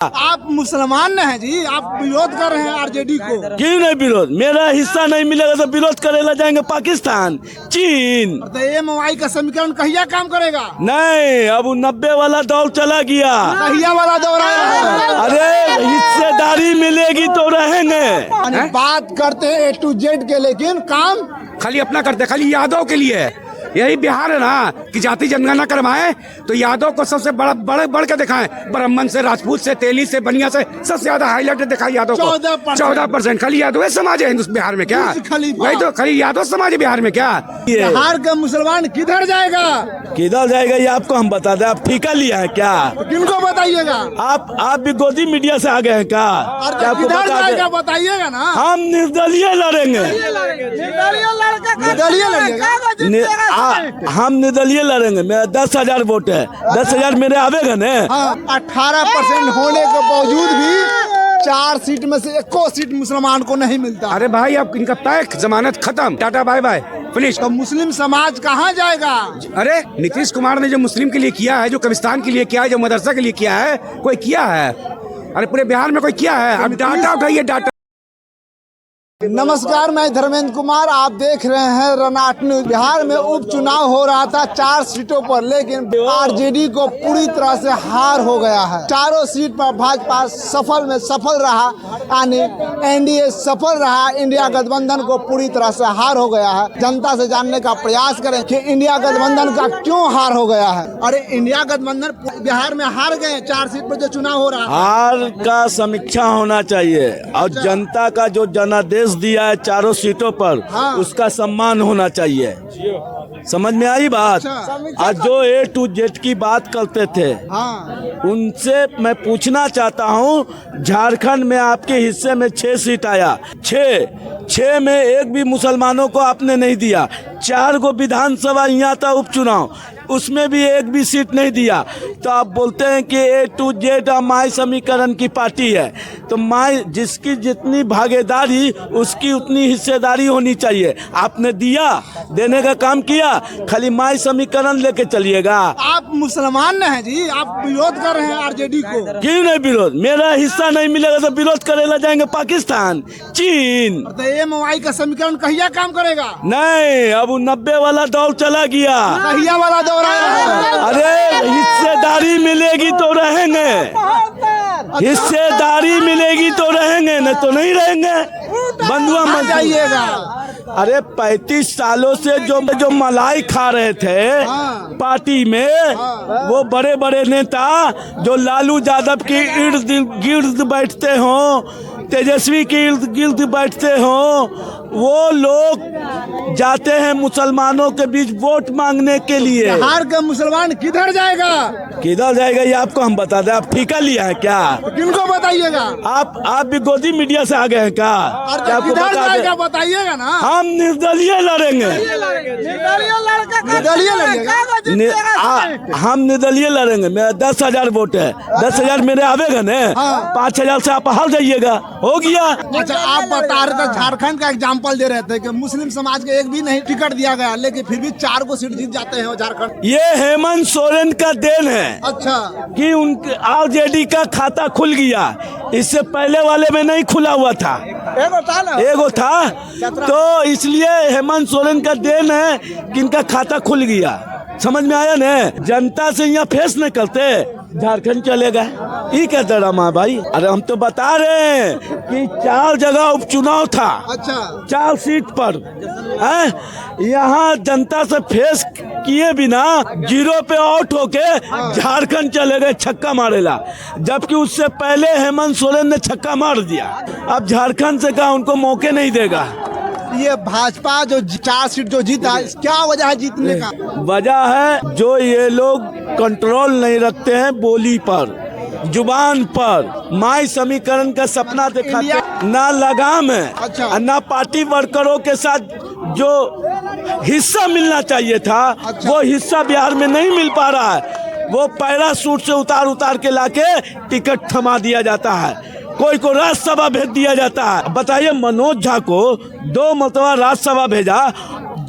आप मुसलमान हैं जी, आप विरोध कर रहे हैं आरजेडी को। क्यों नहीं विरोध? मेरा हिस्सा नहीं मिलेगा तो विरोध करेला जाएंगे पाकिस्तान, चीन। तो एमओआई का समीकरण कहिया काम करेगा? नहीं, अब 90 वाला दौर चला गया। कहिया वाला दौर आया है? अरे हिस्सेदारी मिलेगी तो रहेंगे। बात करते हैं ए टू जेड के, लेकिन काम खाली अपना करते, खाली यादव के लिए है। यही बिहार है ना कि जाति जनगणना करवाएं तो यादव को सबसे बढ़ के दिखाएं। ब्राह्मण से, राजपूत से, तेली से, बनिया से सबसे ज्यादा हाईलाइट दिखाई यादव को। 14% खाली यादव समाज है हिंदुस्तान बिहार में क्या? वही तो खाली यादव समाज है बिहार में क्या? बिहार का मुसलमान किधर जाएगा? किधर जाएगा ये आपको हम बता दें। आप ठेका लिया है क्या? किनको बताइएगा? आप भी गोदी मीडिया से आ गए हैं क्या? किधर जाएगा बताइएगा ना। हम निर्दलीय लड़ेंगे। हम निर्दलीय लड़ेंगे। मेरा 10,000 वोट है, 10,000 मेरे आवेगा न। 18% होने के बावजूद भी 4 सीट में से 1 सीट मुसलमान को नहीं मिलता। अरे भाई अब इनका तय, जमानत खत्म, टाटा बाय बाय फिनिश। तो मुस्लिम समाज कहाँ जाएगा? अरे नीतीश कुमार ने जो मुस्लिम के लिए किया है, जो कब्रिस्तान के लिए किया है, जो मदरसा के लिए किया है, कोई किया है? अरे पूरे बिहार में कोई किया है? अब डाटा उठाइए, डाटा। नमस्कार, मैं धर्मेंद्र कुमार, आप देख रहे हैं रनाट न्यूज। बिहार में उपचुनाव हो रहा था 4 सीटों पर, लेकिन आरजेडी को पूरी तरह से हार हो गया है। चारों सीट पर भाजपा सफल रहा, यानी एनडीए सफल रहा। इंडिया गठबंधन को पूरी तरह से हार हो गया है। जनता से जानने का प्रयास करें कि इंडिया गठबंधन का क्यों हार हो गया है। अरे इंडिया गठबंधन बिहार में हार गए 4 सीट पर जो चुनाव हो रहा है। हार का समीक्षा होना चाहिए और जनता का जो जनादेश दिया है 4 सीटों पर, उसका सम्मान होना चाहिए। समझ में आई बात? आज जो ए टू जेड की बात करते थे, उनसे मैं पूछना चाहता हूं, झारखंड में आपके हिस्से में 6 सीट आया, 6 में एक भी मुसलमानों को आपने नहीं दिया। 4 गो विधानसभा यहाँ था उपचुनाव, उसमें भी एक भी सीट नहीं दिया। तो आप बोलते हैं कि ए टू जेड माई समीकरण की पार्टी है। तो माई जिसकी जितनी भागीदारी उसकी उतनी हिस्सेदारी होनी चाहिए। आपने दिया, देने का काम किया, खाली माई समीकरण लेके चलिएगा। आप मुसलमान हैं जी, आप विरोध कर रहे हैं आरजेडी को। क्यों नहीं विरोध? मेरा हिस्सा नहीं मिलेगा तो विरोध करेला जाएंगे पाकिस्तान, चीन। तो एमओआई का समीकरण कहिया काम करेगा? नहीं, अब 90 वाला दौर चला गया। कहिया वाला दौर आया है? अरे हिस्सेदारी मिलेगी तो रहेंगे, हिस्सेदारी मिलेगी तो रहेंगे, नहीं तो नहीं रहेंगे। बंधुआ मत जाइएगा। अरे 35 सालों से जो मलाई खा रहे थे पार्टी में, वो बड़े बड़े नेता जो लालू यादव के इर्द गिर्द बैठते हों, तेजस्वी के इर्द गिर्द बैठते हों, वो लोग जाते हैं मुसलमानों के बीच वोट मांगने के लिए। बिहार का मुसलमान किधर जाएगा? किधर जाएगा ये आपको हम बता दें। आप ठेका लिया है क्या? किनको बताइएगा? आप भी गोदी मीडिया से आ गए हैं क्या? किधर जाएगा बताइएगा ना। हम निर्दलीय लड़ेंगे। हम निर्दलीय लड़ेंगे। मेरा 10,000 वोट है, 10,000 मेरे आवेगा न। 5,000 से आप हार जाइएगा, हो गया। अच्छा, आप बता रहे थे, झारखंड का एग्जाम्पल दे रहे थे कि मुस्लिम समाज के एक भी नहीं टिकट दिया गया, लेकिन फिर भी 4 को सीट जीत जाते हैं झारखंड। ये हेमंत सोरेन का देन है। अच्छा, कि उनके आरजेडी का खाता खुल गया, इससे पहले वाले में नहीं खुला हुआ था। एगो था, तो इसलिए हेमंत सोरेन का देन है कि इनका खाता खुल गया। समझ में आया न? जनता से यहाँ फेस नहीं करते, झारखंड चले गए। ये क्या ड्रामा भाई? अरे हम तो बता रहे हैं कि 4 जगह उपचुनाव था। अच्छा, 4 सीट पर यहाँ जनता से फेस किए बिना 0 पे आउट होके झारखंड चले गए छक्का मारेला, जबकि उससे पहले हेमंत सोरेन ने छक्का मार दिया। अब झारखंड से कहा उनको मौके नहीं देगा। ये भाजपा जो 4 सीट जो जीता, क्या वजह है जीतने का? वजह है जो ये लोग कंट्रोल नहीं रखते हैं बोली पर, जुबान पर। माई समीकरण का सपना दिखाते, ना लगाम है। अच्छा। ना पार्टी वर्करों के साथ जो हिस्सा मिलना चाहिए था, अच्छा। वो हिस्सा बिहार में नहीं मिल पा रहा है। वो पैराशूट से उतार के लाके टिकट थमा दिया जाता है, कोई को राज्यसभा भेज दिया जाता है। बताइए, मनोज झा को 2 मरतबा राज्यसभा भेजा,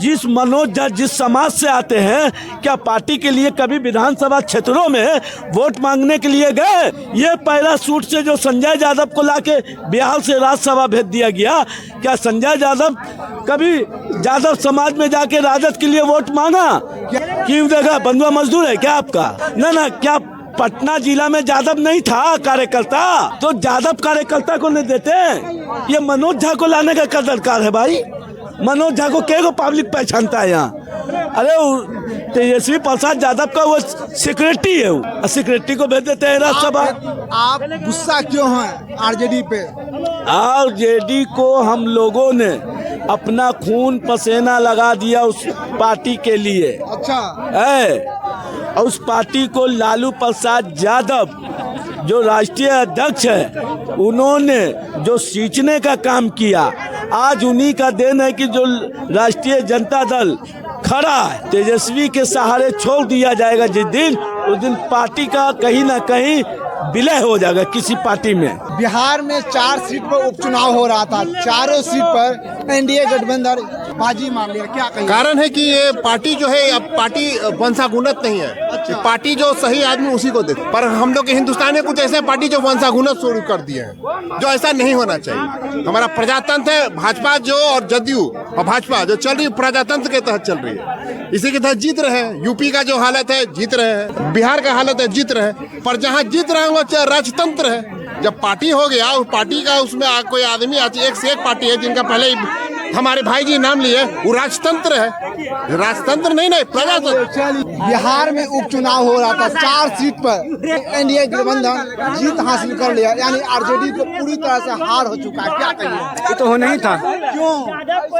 जिस मनोज झा जिस समाज से आते हैं, क्या पार्टी के लिए कभी विधानसभा क्षेत्रों में वोट मांगने के लिए गए? ये पहला सूट से जो संजय यादव को लाके बिहार से राज्यसभा भेज दिया गया, क्या संजय यादव कभी यादव समाज में जाके राजद के लिए वोट मांगा? क्यों देखा बंधुआ मजदूर है क्या आपका? ना क्या पटना जिला में यादव नहीं था कार्यकर्ता? तो यादव कार्यकर्ता को नहीं देते? ये मनोज झा को लाने का क्या दरकार है भाई? मनोज झा को क्या पब्लिक पहचानता है यहाँ? अरे तेजस्वी प्रसाद यादव का वो सेक्रेटरी है, वो सेक्रेटरी को भेज देते हैं राज्यसभा। आप गुस्सा क्यों हैं आरजेडी पे? आरजेडी को हम लोगों ने अपना खून पसीना लगा दिया उस पार्टी के लिए। अच्छा है, और उस पार्टी को लालू प्रसाद यादव जो राष्ट्रीय अध्यक्ष है, उन्होंने जो सींचने का काम किया, आज उन्हीं का देन है कि जो राष्ट्रीय जनता दल खड़ा है। तेजस्वी के सहारे छोड़ दिया जाएगा जिस दिन, उस दिन पार्टी का कहीं ना कहीं विलय हो जाएगा किसी पार्टी में। बिहार में 4 सीट पर उपचुनाव हो रहा था, चारों सीट पर एनडीए गठबंधन बाजी मार लिया, क्या कहिए? कारण है कि ये पार्टी जो है, अब पार्टी वंशागुनत नहीं है। अच्छा। पार्टी जो सही आदमी उसी को देते, पर हम लोग के हिंदुस्तान में कुछ ऐसे पार्टी जो वंशागुनत शुरू कर दिए हैं, जो ऐसा नहीं होना चाहिए। हमारा प्रजातंत्र है, भाजपा जो और जदयू और भाजपा जो चल रही है, प्रजातंत्र के तहत चल रही है, इसी के तहत जीत रहे हैं। यूपी का जो हालत है जीत रहे हैं, बिहार का हालत है जीत रहे हैं, पर जहाँ जीत रहे हैं वो राजतंत्र है। जब पार्टी हो गया, उस पार्टी का उसमें कोई आदमी एक से एक पार्टी है जिनका पहले ही हमारे भाई जी नाम लिए, वो राजतंत्र है। राजतंत्र नहीं प्रजातंत्र। बिहार में उपचुनाव हो रहा था, 4 सीट पर एनडीए गठबंधन जीत हासिल कर लिया, यानी आरजेडी को पूरी तरह से हार हो चुका है, क्या कहिए? ये तो होना ही था। क्यों?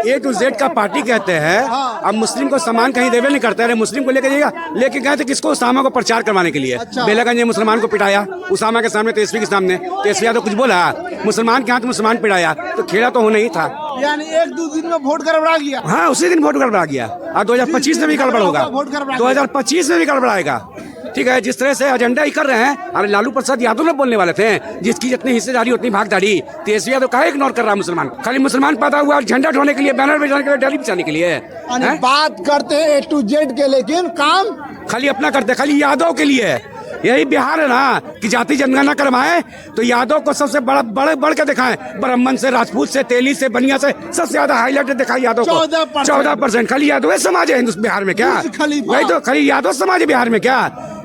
A to Z का पार्टी कहते हैं। अब मुस्लिम को सामान कहीं देवे नहीं करते। अरे मुस्लिम को लेके गए थे किसको? उसामा को प्रचार करवाने के लिए। अच्छा। बेलागंज में मुसलमान को पिटाया, उसामा के सामने, तेजस्वी के सामने। तेजस्वी यादव कुछ बोला? मुसलमान के हाथ मुसलमान पिटाया, तो खेला तो होना ही था। यानी 1-2 दिन में वोट गड़बड़ा गया। हाँ, उसी दिन वोट गड़बड़ा गया। और 2025 में भी गड़बड़ होगा, 2025 में भी गड़बड़ाएगा। ठीक है, जिस तरह से एजेंडा ही कर रहे हैं। अरे लालू प्रसाद यादव ने बोलने वाले थे, जिसकी जितनी हिस्सेदारी उतनी भागदारी। तेजस्वी यादव काहे इग्नोर कर रहा है मुसलमान? खाली मुसलमान पैदा हुआ झंडा उठाने के लिए, बैनर बजाने के लिए, डेली बिछाने के लिए। बात करते हैं A to Z के, लेकिन काम खाली अपना करते, खाली यादव के लिए। यही बिहार है ना कि जाति जनगणना करवाएं तो यादव को सबसे बढ़ के दिखाएं। ब्राह्मण से, राजपूत से, तेली से, बनिया से सबसे ज्यादा हाईलाइट दिखाई यादव को। 14%। खाली यादव समाज है हिंदुस्तान बिहार में क्या? वही तो, खाली यादव समाज है बिहार में क्या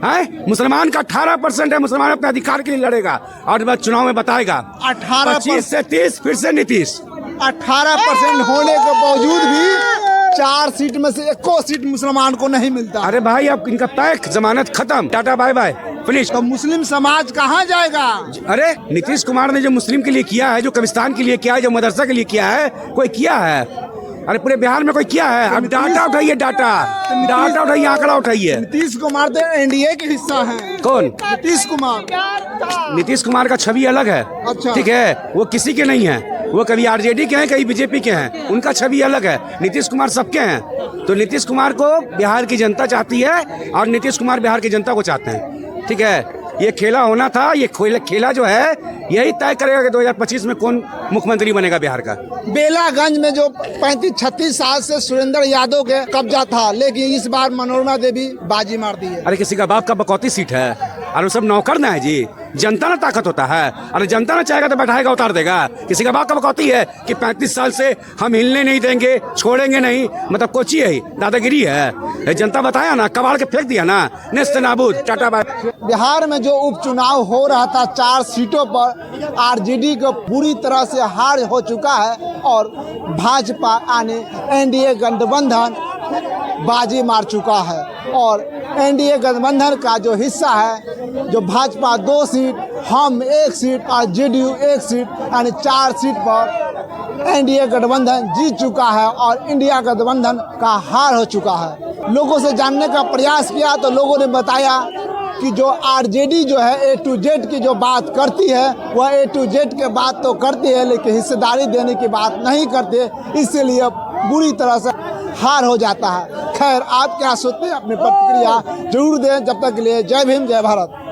है? मुसलमान का 18% है। मुसलमान अपने अधिकार के लिए लड़ेगा और बाद चुनाव में बताएगा। 25 से 30, फिर से नीतीश। 18% होने के बावजूद भी 4 सीट में से 1 सीट मुसलमान को नहीं मिलता। अरे भाई, अब इनका पैक, जमानत खत्म, टाटा बाय बाय, फिनिश। तो मुस्लिम समाज कहाँ जाएगा? अरे नीतीश कुमार ने जो मुस्लिम के लिए किया है, जो कब्रिस्तान के लिए किया है, जो मदरसा के लिए किया है, कोई किया है? अरे पूरे बिहार में कोई किया है? अब डाटा उठाइए, डाटा उठाइए, आंकड़ा उठाइए। नीतीश कुमार तो एनडीए के हिस्सा है। कौन? नीतीश कुमार। नीतीश कुमार का छवि अलग है। अच्छा। ठीक है, वो किसी के नहीं है। वो कभी आरजेडी के हैं, कभी बीजेपी के हैं। उनका छवि अलग है। नीतीश कुमार सबके हैं। तो नीतीश कुमार को बिहार की जनता चाहती है और नीतीश कुमार बिहार की जनता को चाहते हैं। ठीक है, ये खेला होना था। ये खेला जो है यही तय करेगा कि 2025 में कौन मुख्यमंत्री बनेगा बिहार का। बेलागंज में जो 35-36 साल से सुरेंद्र यादव के कब्जा था, लेकिन इस बार मनोरमा देवी बाजी मार दी है। अरे किसी का बाप का बकौती सीट है, और वो सब नौकर ना है जी। जनता ना ताकत होता है। अरे जनता ना चाहेगा तो बैठाएगा, उतार देगा। किसी का बाप का बकौती है कि 35 साल से हम हिलने नहीं देंगे, छोड़ेंगे नहीं, मतलब कोची है, दादागिरी है। जनता बताया ना, कबाड़ के फेंक दिया ना, नेस्त नाबूद, टाटा बाय। बिहार में जो उपचुनाव हो रहा था 4 सीटों पर, आरजेडी को पूरी तरह से हार हो चुका है और भाजपा यानी एनडीए गठबंधन बाजी मार चुका है। और एनडीए गठबंधन का जो हिस्सा है, जो भाजपा 2 सीट, हम 1 सीट और जेडीयू 1 सीट, यानी 4 सीट पर एनडीए गठबंधन जीत चुका है और इंडिया गठबंधन का हार हो चुका है। लोगों से जानने का प्रयास किया तो लोगों ने बताया कि जो आरजेडी जो है A to Z की जो बात करती है, वह A to Z के बात तो करती है, लेकिन हिस्सेदारी देने की बात नहीं करते, इसलिए बुरी तरह से हार हो जाता है। खैर, आप क्या सोचते हैं? अपनी प्रतिक्रिया जरूर दें। जब तक के लिए जय भीम, जय भारत।